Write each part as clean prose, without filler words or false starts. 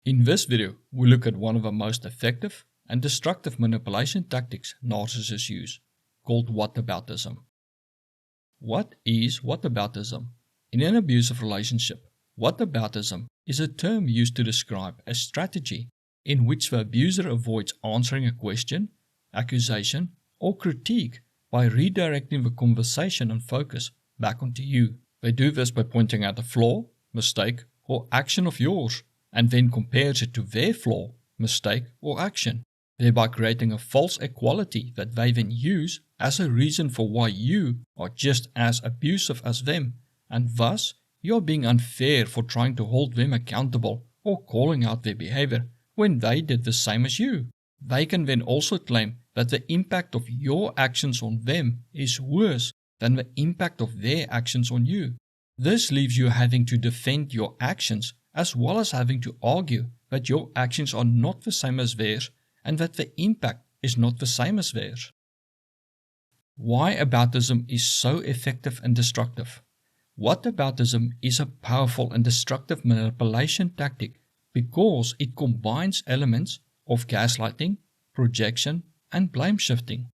In this video, we look at one of the most effective and destructive manipulation tactics narcissists use, called whataboutism. What is whataboutism? In an abusive relationship, whataboutism is a term used to describe a strategy in which the abuser avoids answering a question, accusation, or critique by redirecting the conversation and focus back onto you. They do this by pointing out a flaw, mistake, or action of yours, and then compares it to their flaw, mistake, or action, thereby creating a false equality that they then use as a reason for why you are just as abusive as them, and thus you are being unfair for trying to hold them accountable or calling out their behavior when they did the same as you. They can then also claim that the impact of your actions on them is worse than the impact of their actions on you. This leaves you having to defend your actions as well as having to argue that your actions are not the same as theirs and that the impact is not the same as theirs. Why aboutism is so effective and destructive? Whataboutism is a powerful and destructive manipulation tactic because it combines elements of gaslighting, projection, and blame shifting.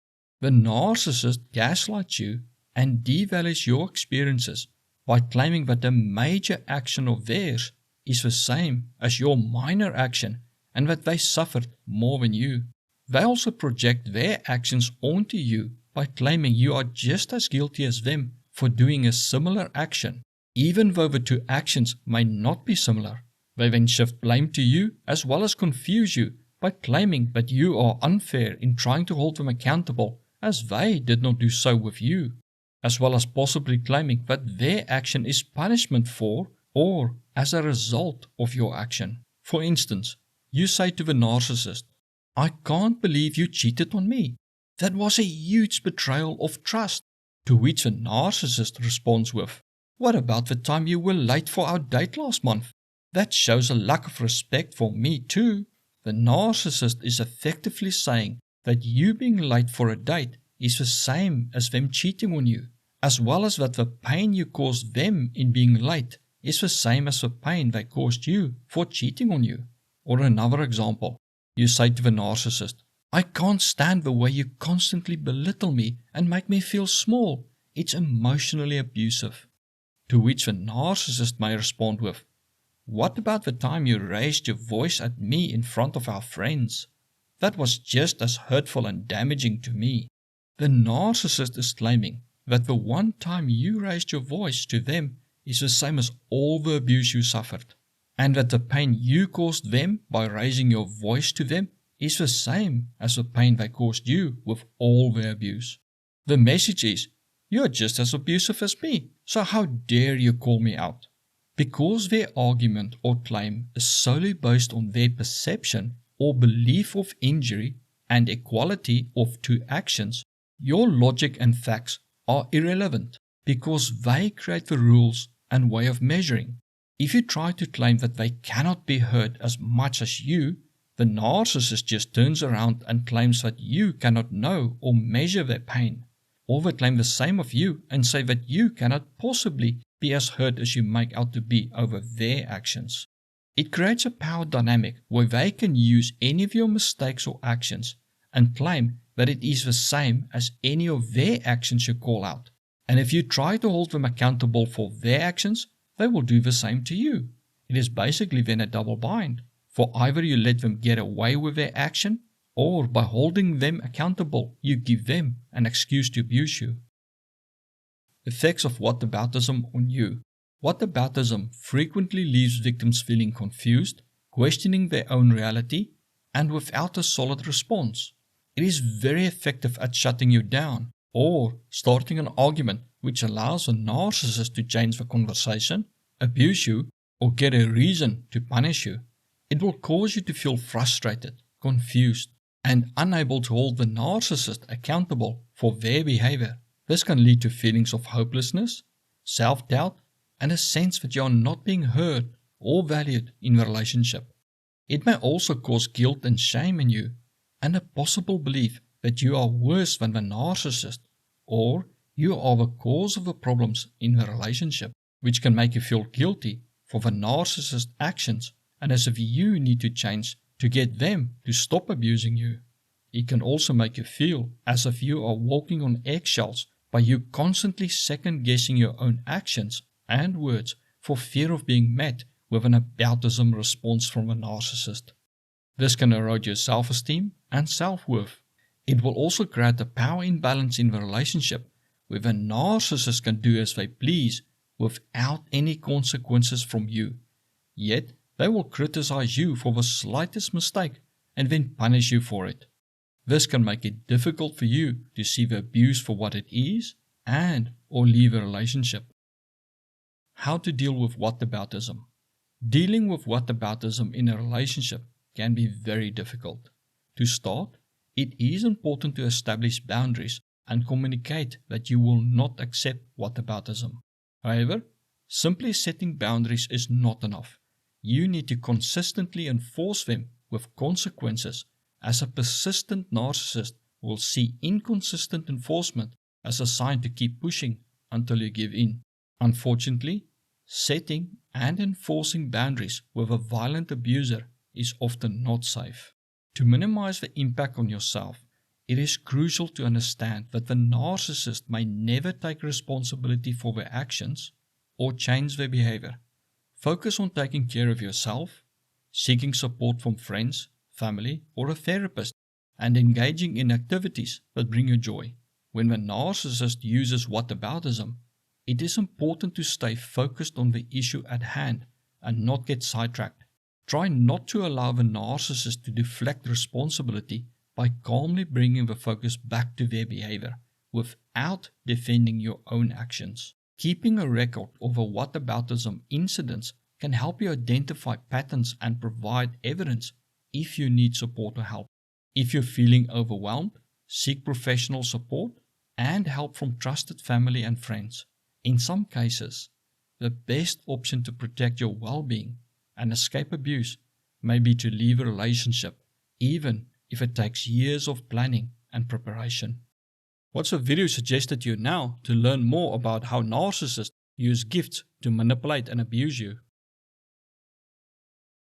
The narcissist gaslights you and devalues your experiences by claiming that the major action of theirs is the same as your minor action and that they suffered more than you. They also project their actions onto you by claiming you are just as guilty as them for doing a similar action, even though the two actions may not be similar. They then shift blame to you as well as confuse you by claiming that you are unfair in trying to hold them accountable as they did not do so with you, as well as possibly claiming that their action is punishment for or as a result of your action. For instance, you say to the narcissist, "I can't believe you cheated on me. That was a huge betrayal of trust." To which the narcissist responds with, "What about the time you were late for our date last month? That shows a lack of respect for me too." The narcissist is effectively saying that you being late for a date is the same as them cheating on you, as well as that the pain you caused them in being late is the same as the pain they caused you for cheating on you. Or another example, you say to the narcissist, "I can't stand the way you constantly belittle me and make me feel small. It's emotionally abusive." To which the narcissist may respond with, "What about the time you raised your voice at me in front of our friends? That was just as hurtful and damaging to me." The narcissist is claiming that the one time you raised your voice to them is the same as all the abuse you suffered, and that the pain you caused them by raising your voice to them is the same as the pain they caused you with all their abuse. The message is, "You're just as abusive as me, so how dare you call me out?" Because their argument or claim is solely based on their perception or belief of injury and equality of two actions, your logic and facts are irrelevant because they create the rules and way of measuring. If you try to claim that they cannot be hurt as much as you, the narcissist just turns around and claims that you cannot know or measure their pain, or they claim the same of you and say that you cannot possibly be as hurt as you make out to be over their actions. It creates a power dynamic where they can use any of your mistakes or actions and claim that it is the same as any of their actions you call out. And if you try to hold them accountable for their actions, they will do the same to you. It is basically then a double bind, for either you let them get away with their action, or by holding them accountable, you give them an excuse to abuse you. Effects of whataboutism on you. Whataboutism frequently leaves victims feeling confused, questioning their own reality, and without a solid response. It is very effective at shutting you down, or starting an argument which allows a narcissist to change the conversation, abuse you, or get a reason to punish you. It will cause you to feel frustrated, confused, and unable to hold the narcissist accountable for their behavior. This can lead to feelings of hopelessness, self-doubt, and a sense that you are not being heard or valued in the relationship. It may also cause guilt and shame in you, and a possible belief that you are worse than the narcissist, or you are the cause of the problems in the relationship, which can make you feel guilty for the narcissist's actions and as if you need to change to get them to stop abusing you. It can also make you feel as if you are walking on eggshells by you constantly second-guessing your own actions and words for fear of being met with an Aboutism response from a narcissist. This can erode your self-esteem and self-worth. It will also create a power imbalance in the relationship, where a narcissist can do as they please without any consequences from you. Yet, they will criticize you for the slightest mistake and then punish you for it. This can make it difficult for you to see the abuse for what it is or leave a relationship. How to deal with whataboutism. Dealing with whataboutism in a relationship can be very difficult. To start, it is important to establish boundaries and communicate that you will not accept whataboutism. However, simply setting boundaries is not enough. You need to consistently enforce them with consequences, as a persistent narcissist will see inconsistent enforcement as a sign to keep pushing until you give in. Unfortunately, setting and enforcing boundaries with a violent abuser is often not safe. To minimize the impact on yourself, it is crucial to understand that the narcissist may never take responsibility for their actions or change their behavior. Focus on taking care of yourself, seeking support from friends, family, or a therapist, and engaging in activities that bring you joy. When the narcissist uses whataboutism, it is important to stay focused on the issue at hand and not get sidetracked. Try not to allow the narcissist to deflect responsibility by calmly bringing the focus back to their behavior without defending your own actions. Keeping a record of a whataboutism incidents can help you identify patterns and provide evidence if you need support or help. If you're feeling overwhelmed, seek professional support and help from trusted family and friends. In some cases, the best option to protect your well-being and escape abuse may be to leave a relationship, even if it takes years of planning and preparation. What's a video suggested to you now to learn more about how narcissists use gifts to manipulate and abuse you?